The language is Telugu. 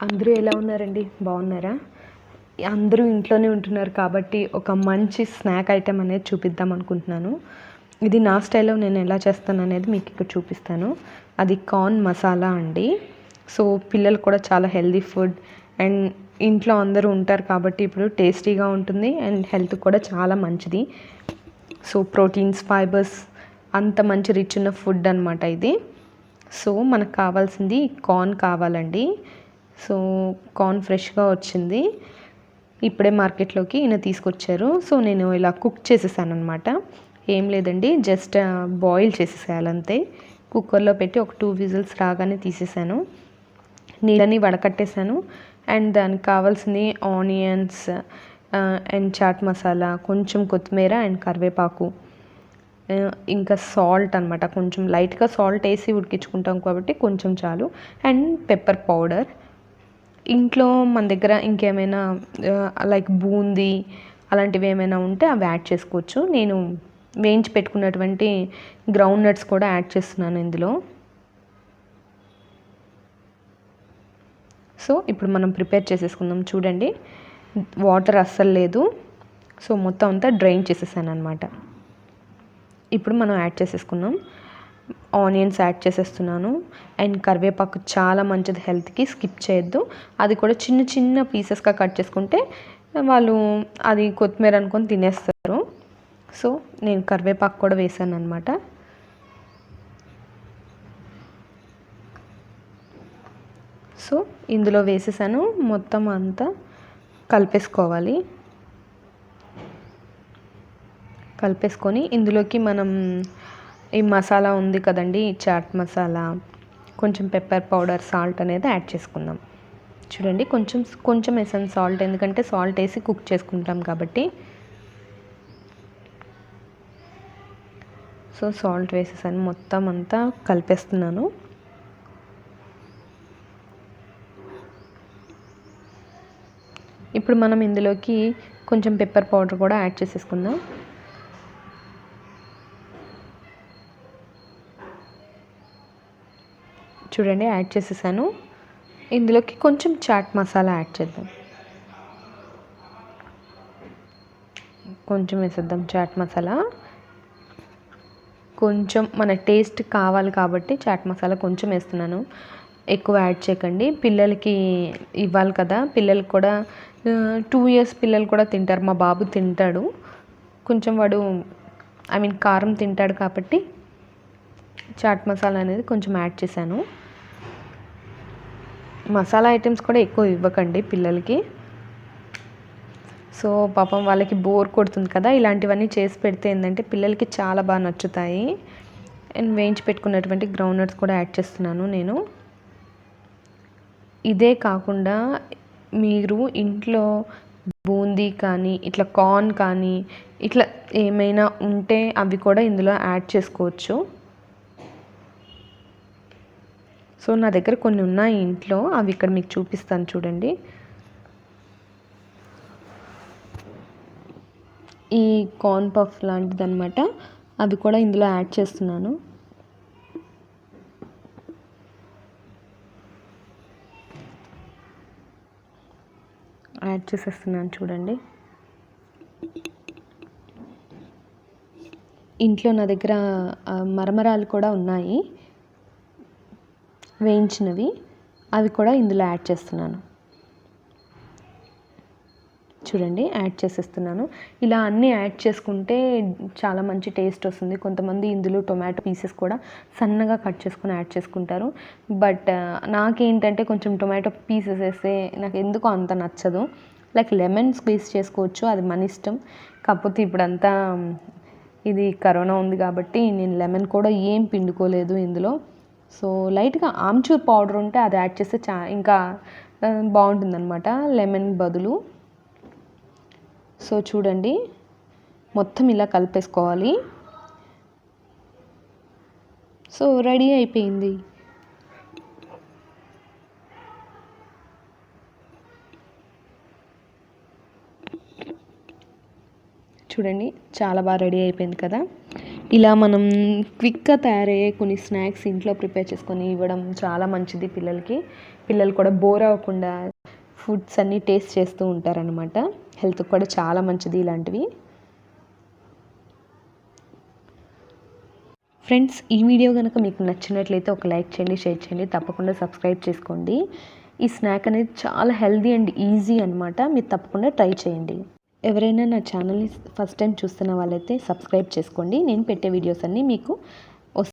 అందరూ ఎలా ఉన్నారండి? బాగున్నారా? అందరూ ఇంట్లోనే ఉంటున్నారు కాబట్టి ఒక మంచి స్నాక్ ఐటెం అనేది చూపిద్దాం అనుకుంటున్నాను. ఇది నా స్టైల్‌లో నేను ఎలా చేస్తాననేది మీకు ఇక్కడ చూపిస్తాను. అది కార్న్ మసాలా అండి. సో, పిల్లలు కూడా చాలా హెల్తీ ఫుడ్ అండ్ ఇంట్లో అందరూ ఉంటారు కాబట్టి ఇప్పుడు టేస్టీగా ఉంటుంది అండ్ హెల్త్‌కి కూడా చాలా మంచిది. సో, ప్రోటీన్స్, ఫైబర్స్ అంత మంచి రిచ్ ఉన్న ఫుడ్ అనమాట ఇది. సో, మనకు కావాల్సింది కార్న్ కావాలండి. సో, కార్న్ ఫ్రెష్‌గా వచ్చింది. ఇప్పుడే మార్కెట్లోకి ఈయన తీసుకొచ్చారు. సో, నేను ఇలా కుక్ చేసేసాననమాట. ఏం లేదండి, జస్ట్ బాయిల్ చేసేసేయాలంతే. కుక్కర్లో పెట్టి ఒక 2 విజిల్స్ రాగానే తీసేసాను. నీళ్ళని వడకట్టేసాను. అండ్ దానికి కావాల్సింది ఆనియన్స్ అండ్ చాట్ మసాలా, కొంచెం కొత్తిమీర అండ్ కరివేపాకు, ఇంకా సాల్ట్ అనమాట. కొంచెం లైట్గా సాల్ట్ వేసి ఉడికించుకుంటాం కాబట్టి కొంచెం చాలు. And pepper powder. ఇంట్లో మన దగ్గర ఇంకేమైనా లైక్ బూందీ అలాంటివి ఏమైనా ఉంటే అవి యాడ్ చేసుకోవచ్చు. నేను వేయించి పెట్టుకున్నటువంటి గ్రౌండ్ నట్స్ కూడా యాడ్ చేస్తున్నాను ఇందులో. సో, ఇప్పుడు మనం ప్రిపేర్ చేసేసుకుందాం. చూడండి, వాటర్ అస్సలు లేదు. సో, మొత్తం అంతా డ్రైన్ చేసేసాను అనమాట. ఇప్పుడు మనం యాడ్ చేసేసుకుందాం. ఆనియన్స్ యాడ్ చేసేస్తున్నాను. అండ్ కరివేపాకు చాలా మంచిది హెల్త్కి, స్కిప్ చేయొద్దు. అది కూడా చిన్న చిన్న పీసెస్గా కట్ చేసుకుంటే వాళ్ళు అది కొత్తిమీర అనుకొని తినేస్తారు. సో, నేను కరివేపాకు కూడా వేసాను అనమాట. సో, ఇందులో వేసేసాను. మొత్తం అంతా కలిపేసుకోవాలి. కలిపేసుకొని ఇందులోకి మనం ఈ మసాలా ఉంది కదండి, చాట్ మసాలా, కొంచెం పెప్పర్ పౌడర్, సాల్ట్ అనేది యాడ్ చేసుకుందాం. చూడండి, కొంచెం కొంచెం వేసాను సాల్ట్, ఎందుకంటే సాల్ట్ వేసి కుక్ చేసుకుంటాం కాబట్టి. సో, సాల్ట్ వేసేసాను. మొత్తం అంతా కలిపేస్తున్నాను. ఇప్పుడు మనం ఇందులోకి కొంచెం పెప్పర్ పౌడర్ కూడా యాడ్ చేసేసుకుందాం. చూడండి, యాడ్ చేసేసాను. ఇందులోకి కొంచెం చాట్ మసాలా యాడ్ చేద్దాం. కొంచెం వేసేద్దాం చాట్ మసాలా. కొంచెం మన టేస్ట్ కావాలి కాబట్టి చాట్ మసాలా కొంచెం వేస్తున్నాను, ఎక్కువ యాడ్ చేయకండి. పిల్లలకి ఇవ్వాలి కదా, పిల్లలకి కూడా 2 years పిల్లలు కూడా తింటారు. మా బాబు తింటాడు కొంచెం, వాడు కారం తింటాడు కాబట్టి చాట్ మసాలా అనేది కొంచెం యాడ్ చేశాను. మసాలా ఐటమ్స్ కూడా ఎక్కువ ఇవ్వకండి పిల్లలకి. సో, పాపం వాళ్ళకి బోర్ కొడుతుంది కదా, ఇలాంటివన్నీ చేసి పెడితే ఏంటంటే పిల్లలకి చాలా బాగా నచ్చుతాయి. అండ్ వేయించి పెట్టుకున్నటువంటి గ్రౌండ్ నట్స్ కూడా యాడ్ చేస్తున్నాను నేను. ఇదే కాకుండా మీరు ఇంట్లో బూందీ కానీ ఇట్లా కార్న్ కానీ ఇట్లా ఏమైనా ఉంటే అవి కూడా ఇందులో యాడ్ చేసుకోవచ్చు. సో, నా దగ్గర కొన్ని ఉన్నాయి ఇంట్లో, అవి ఇక్కడ మీకు చూపిస్తాను చూడండి. ఈ కార్న్ పఫ్ లాంటిది అనమాట, అవి కూడా ఇందులో యాడ్ చేస్తున్నాను. యాడ్ చేసేస్తున్నాను చూడండి. ఇంట్లో నా దగ్గర మరమరాలు కూడా ఉన్నాయి వేయించినవి, అవి కూడా ఇందులో యాడ్ చేస్తున్నాను. చూడండి, యాడ్ చేసేస్తున్నాను. ఇలా అన్నీ యాడ్ చేసుకుంటే చాలా మంచి టేస్ట్ వస్తుంది. కొంతమంది ఇందులో టొమాటో పీసెస్ కూడా సన్నగా కట్ చేసుకొని యాడ్ చేసుకుంటారు. బట్ నాకేంటంటే కొంచెం టొమాటో పీసెస్ వేస్తే నాకు ఎందుకో అంత నచ్చదు. లైక్ లెమన్ స్క్వీజ్ చేసుకోవచ్చు, అది మన ఇష్టం. కాకపోతే ఇప్పుడంతా ఇది కరోనా ఉంది కాబట్టి నేను లెమన్ కూడా ఏం పిండుకోలేదు ఇందులో. సో, లైట్గా ఆమ్చూర్ పౌడర్ ఉంటే అది యాడ్ చేస్తే ఇంకా బాగుంటుందన్నమాట లెమన్ బదులు. సో, చూడండి, మొత్తం ఇలా కలిపేసుకోవాలి. సో, రెడీ అయిపోయింది. చూడండి, చాలా బాగా రెడీ అయిపోయింది కదా. ఇలా మనం క్విక్గా తయారయ్యే కొన్ని స్నాక్స్ ఇంట్లో ప్రిపేర్ చేసుకొని ఇవ్వడం చాలా మంచిది పిల్లలకి. పిల్లలు కూడా బోర్ అవ్వకుండా ఫుడ్స్ అన్నీ టేస్ట్ చేస్తూ ఉంటారనమాట. హెల్త్కి కూడా చాలా మంచిది ఇలాంటివి. ఫ్రెండ్స్, ఈ వీడియో కనుక మీకు నచ్చినట్లయితే ఒక లైక్ చేయండి, షేర్ చేయండి, తప్పకుండా సబ్స్క్రైబ్ చేసుకోండి. ఈ స్నాక్ అనేది చాలా హెల్దీ అండ్ ఈజీ అనమాట. మీరు తప్పకుండా ట్రై చేయండి. ఎవరైనా నా ఛానల్ని ఫస్ట్ టైం చూస్తున్న వాళ్ళైతే సబ్స్క్రైబ్ చేసుకోండి. నేను పెట్టే వీడియోస్ అన్నీ మీకు